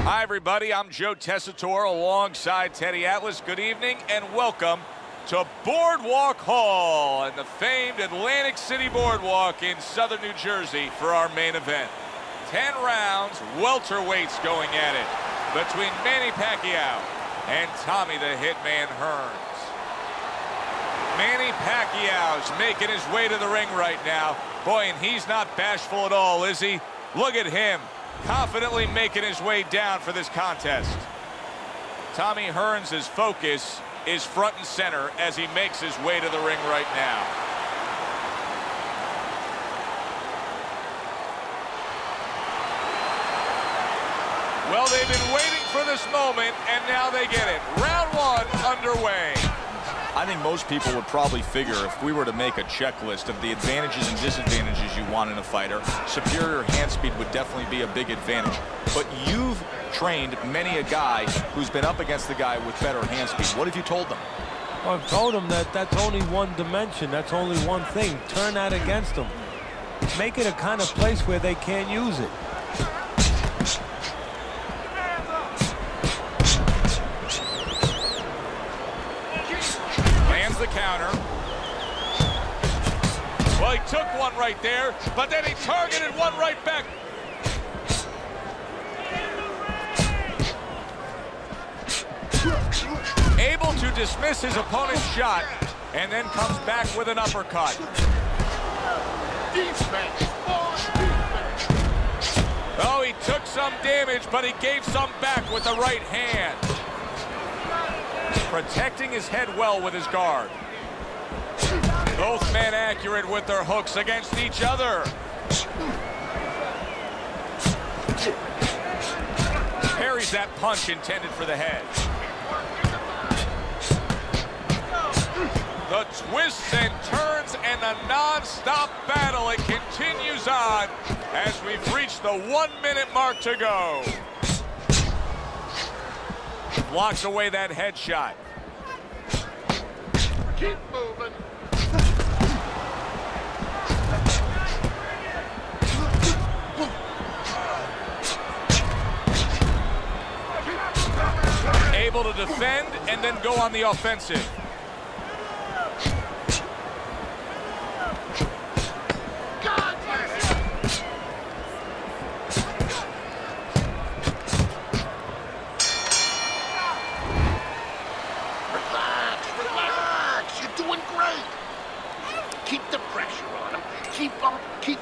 Hi, everybody. I'm Joe Tessitore alongside Teddy Atlas. Good evening and welcome to Boardwalk Hall and the famed Atlantic City Boardwalk in southern New Jersey for our main event. 10 rounds, welterweights going at it between Manny Pacquiao and Tommy the Hitman Hearns. Manny Pacquiao's making his way to the ring right now. Boy, and he's not bashful at all, is he? Look at him, confidently making his way down for this contest. Tommy Hearns' focus is front and center as he makes his way to the ring right now. Well, they've been waiting for this moment, and now they get it. Round one underway. I think most people would probably figure if we were to make a checklist of the advantages and disadvantages you want in a fighter, superior hand speed would definitely be a big advantage. But you've trained many a guy who's been up against the guy with better hand speed. What have you told them? Well, I've told them that that's only one dimension. That's only one thing. Turn that against them. Make it a kind of place where they can't use it. The counter. Well, he took one right there, but then he targeted one right back. Able to dismiss his opponent's shot, and then comes back with an uppercut. Oh, he took some damage, but he gave some back with the right hand. Protecting his head well with his guard. Both men accurate with their hooks against each other. Parries that punch intended for the head. The twists and turns and a non-stop battle. It continues on as we've reached the 1 minute mark to go. Blocks away that headshot. Keep moving. Able to defend and then go on the offensive. Keep the pressure on him. Keep on him.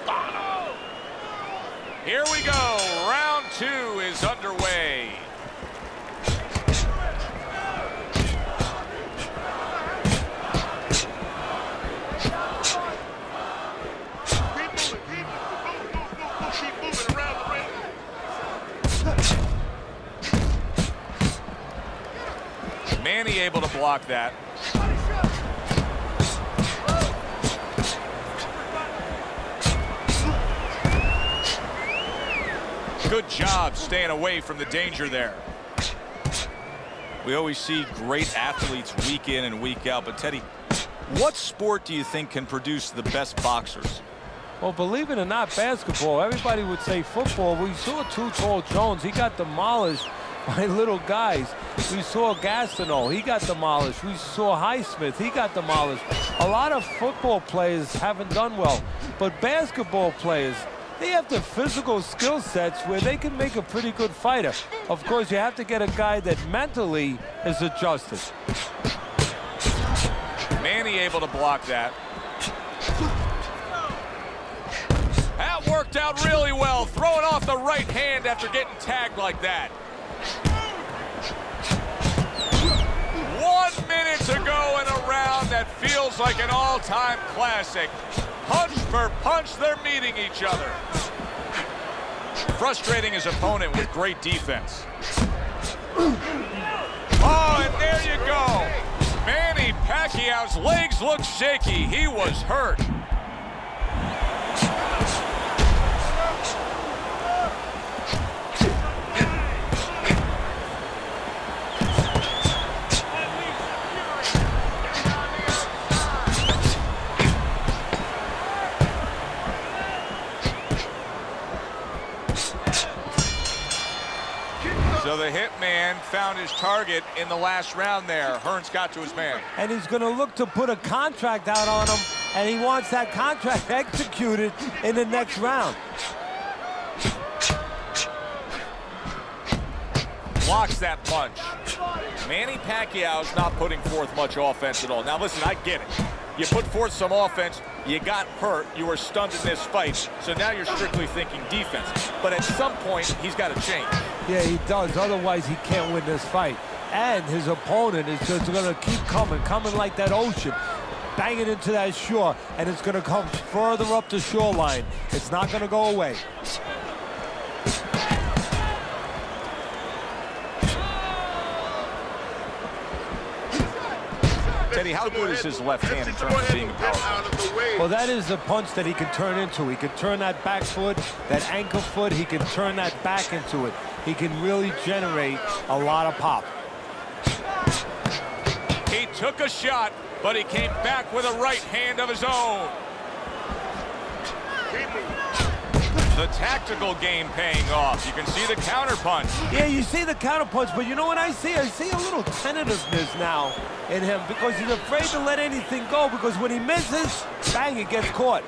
Here we go. Round two is underway. Keep moving around the ring. Manny able to block that. Good job staying away from the danger there. We always see great athletes week in and week out, but Teddy, what sport do you think can produce the best boxers? Well, believe it or not, basketball. Everybody would say football. We saw Too Tall Jones. He got demolished by little guys. We saw Gastineau. He got demolished. We saw Highsmith. He got demolished. A lot of football players haven't done well, but basketball players, they have the physical skill sets where they can make a pretty good fighter. Of course, you have to get a guy that mentally is adjusted. Manny able to block that. That worked out really well, throwing off the right hand after getting tagged like that. 1 minute to go in a round that feels like an all-time classic. Punch for punch, they're meeting each other. Frustrating his opponent with great defense. Oh, and there you go. Manny Pacquiao's legs look shaky. He was hurt. Keep going. So the hitman found his target in the last round there. Hearns got to his man. And he's going to look to put a contract out on him, and he wants that contract executed in the next round. Blocks that punch. Manny Pacquiao's not putting forth much offense at all. Now listen, I get it. You put forth some offense, you got hurt, you were stunned in this fight, so now you're strictly thinking defense. But at some point, he's got to change. Yeah, he does. Otherwise, he can't win this fight. And his opponent is just going to keep coming like that ocean, banging into that shore, and it's going to come further up the shoreline. It's not going to go away. Teddy, how good is his left hand in terms of being a power puncher? Well, that is the punch that he can turn into. He can turn that back foot, that ankle foot, he can turn that back into it. He can really generate a lot of pop. He took a shot, but he came back with a right hand of his own. The tactical game paying off. You can see the counter punch. Yeah, you see the counter punch, but you know what I see? I see a little tentativeness now in him because he's afraid to let anything go, because when he misses, bang, it gets caught.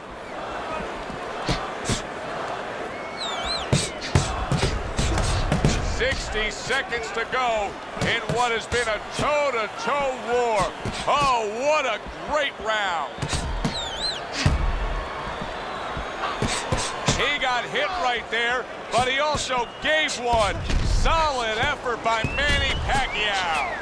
"60 seconds to go in what has been a toe-to-toe war. Oh, what a great round. He got hit right there, but he also gave one. Solid effort by Manny Pacquiao.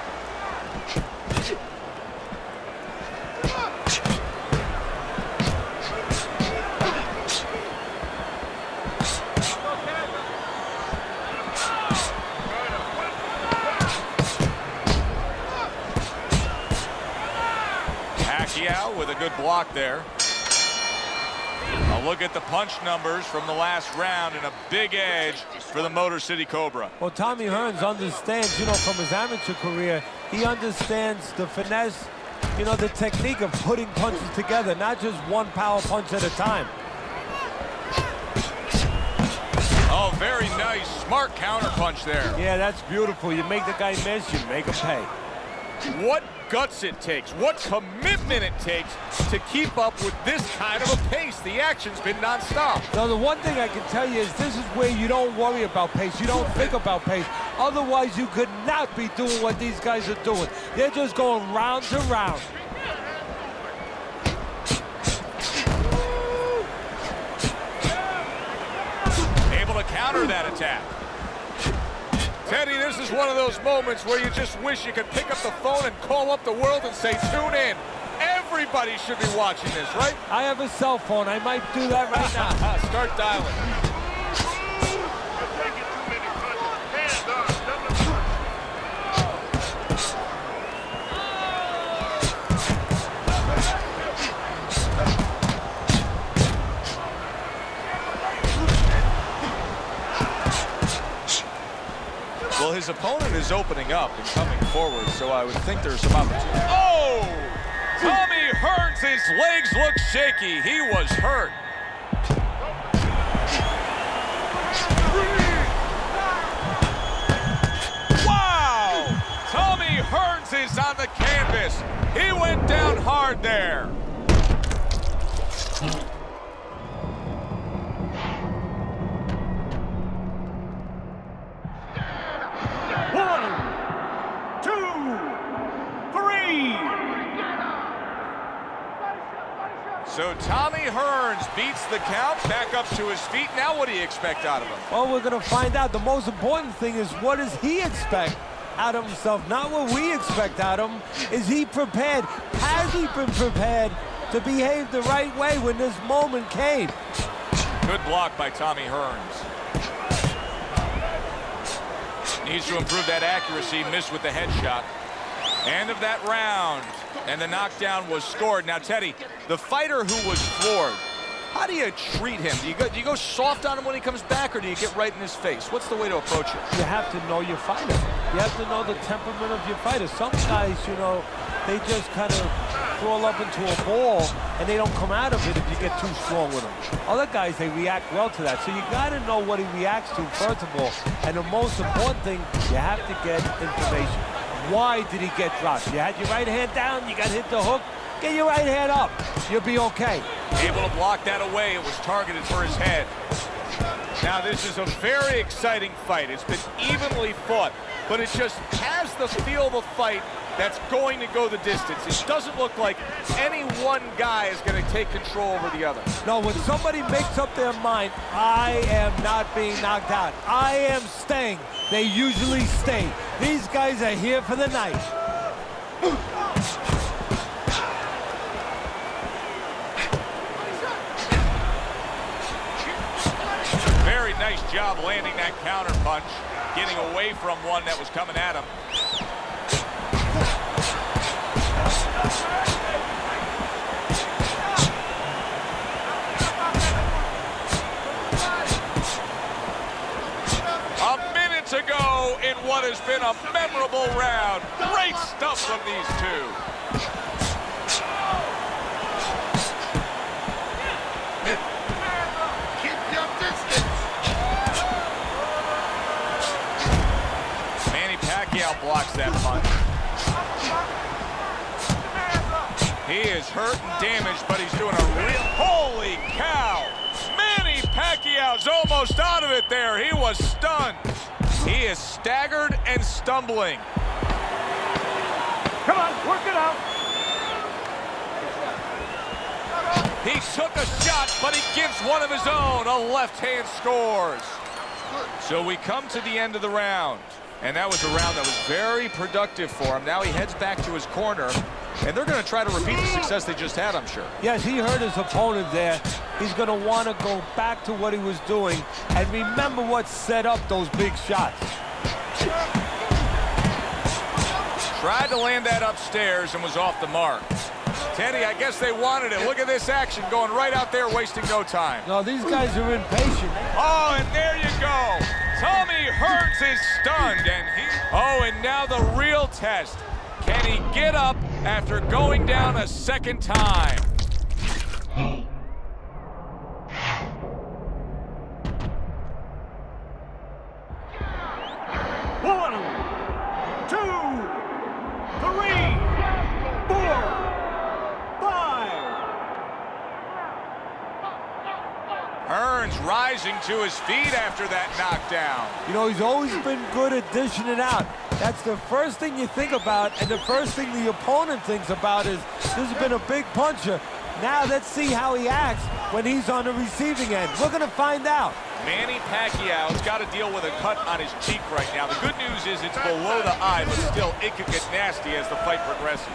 Pacquiao with a good block there. A look at the punch numbers from the last round, and a big edge for the Motor City Cobra. Well, Tommy Hearns understands, you know, from his amateur career, he understands the finesse, you know, the technique of putting punches together, not just one power punch at a time. Oh, very nice, smart counter punch there. Yeah, that's beautiful. You make the guy miss, you make him pay. What guts it takes, what commitment it takes to keep up with this kind of a pace. The action's been nonstop. Now, the one thing I can tell you is this is where you don't worry about pace. You don't think about pace. Otherwise, you could not be doing what these guys are doing. They're just going round to round. Able to counter that attack. Teddy, this is one of those moments where you just wish you could pick up the phone and call up the world and say, tune in. Everybody should be watching this, right? I have a cell phone. I might do that right now. Start dialing. Well, his opponent is opening up and coming forward, so I would think there's some opportunity. Oh! Tommy Hearns, his legs look shaky. He was hurt. Wow! Tommy Hearns is on the canvas. He went down hard there. So Tommy Hearns beats the count, back up to his feet. Now what do you expect out of him? Well, we're going to find out. The most important thing is, what does he expect out of himself? Not what we expect out of him. Is he prepared? Has he been prepared to behave the right way when this moment came? Good block by Tommy Hearns. Needs to improve that accuracy. Missed with the headshot. End of that round, and the knockdown was scored. Now, Teddy, the fighter who was floored, how do you treat him? Do you go soft on him when he comes back, or do you get right in his face? What's the way to approach it? You have to know your fighter. You have to know the temperament of your fighter. Some guys, you know, they just kind of crawl up into a ball, and they don't come out of it if you get too strong with them. Other guys, they react well to that. So you got to know what he reacts to, first of all. And the most important thing, you have to get information. Why did he get dropped? You had your right hand down, you got hit the hook, get your right hand up. You'll be okay. Able to block that away. It was targeted for his head. Now, this is a very exciting fight. It's been evenly fought, but it just has the feel of a fight that's going to go the distance. It doesn't look like any one guy is going to take control over the other. No, when somebody makes up their mind, I am not being knocked out, I am staying, they usually stay. These guys are here for the night. Very nice job landing that counter punch, getting away from one that was coming at him. To go in what has been a memorable round. Great stuff from these two. Keep your distance. Manny Pacquiao blocks that punch. He is hurt and damaged, but he's doing a real... Holy cow! Manny Pacquiao's almost out of it there. He was stunned. He is staggered and stumbling. Come on, work it out. He took a shot, but he gives one of his own. A left hand scores. So we come to the end of the round. And that was a round that was very productive for him. Now he heads back to his corner. And they're going to try to repeat the success they just had, I'm sure. Yes, he hurt his opponent there. He's going to want to go back to what he was doing and remember what set up those big shots. Tried to land that upstairs and was off the mark. Teddy, I guess they wanted it. Look at this action going right out there, wasting no time. No, these guys are impatient. Oh, and there you go. Tommy Hearns is stunned, and and now the real test. Can he get up after going down a second time? One, two, three, four, five. Hearns rising to his feet after that knockdown. You know, he's always been good at dishing it out. That's the first thing you think about, and the first thing the opponent thinks about is, this has been a big puncher. Now let's see how he acts when he's on the receiving end. We're gonna find out. Manny Pacquiao's got to deal with a cut on his cheek right now. The good news is it's below the eye, but still it could get nasty as the fight progresses.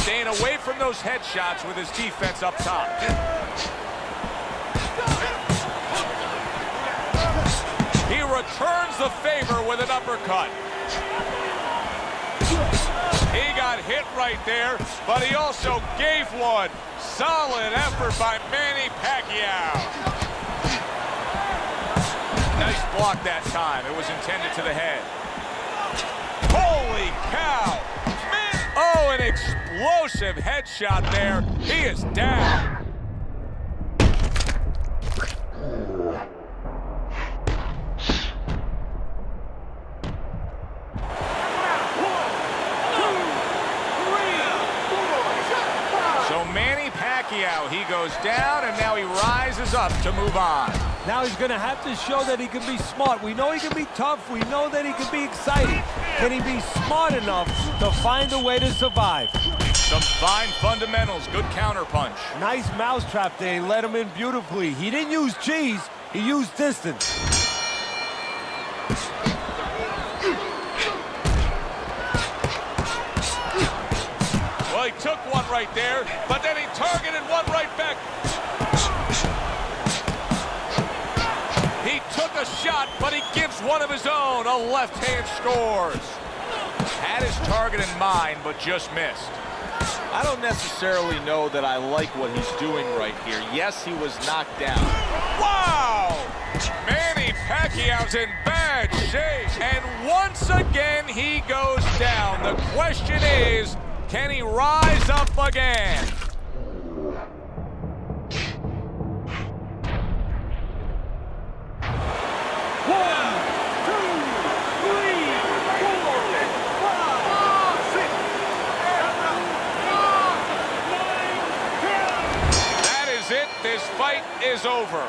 Staying away from those headshots with his defense up top. He returns the favor with an uppercut. He got hit right there, but he also gave one. Solid effort by Manny Pacquiao. Nice block that time. It was intended to the head. Holy cow! Oh, an explosive headshot there. He is down. So Manny Pacquiao, he goes down, and now he rises up to move on. Now he's going to have to show that he can be smart. We know he can be tough. We know that he can be exciting. Can he be smart enough to find a way to survive? Some fine fundamentals. Good counterpunch. Nice mousetrap there. He let him in beautifully. He didn't use cheese. He used distance. Well, he took one right there, but then he targeted one right back. He took a shot, but he gives one of his own. A left hand scores. Had his target in mind, but just missed. I don't necessarily know that I like what he's doing right here. Yes, he was knocked down. Wow! Manny Pacquiao's in bad shape. And once again, he goes down. The question is, can he rise up again? This fight is over.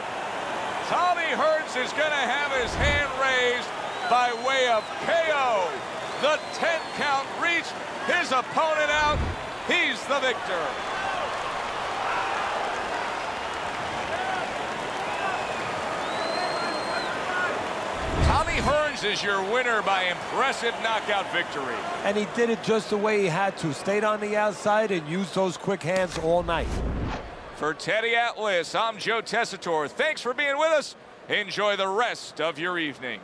Tommy Hearns is going to have his hand raised by way of KO. The 10 count reached, his opponent out. He's the victor. Tommy Hearns is your winner by impressive knockout victory. And he did it just the way he had to. Stayed on the outside and used those quick hands all night. For Teddy Atlas, I'm Joe Tessitore. Thanks for being with us. Enjoy the rest of your evening.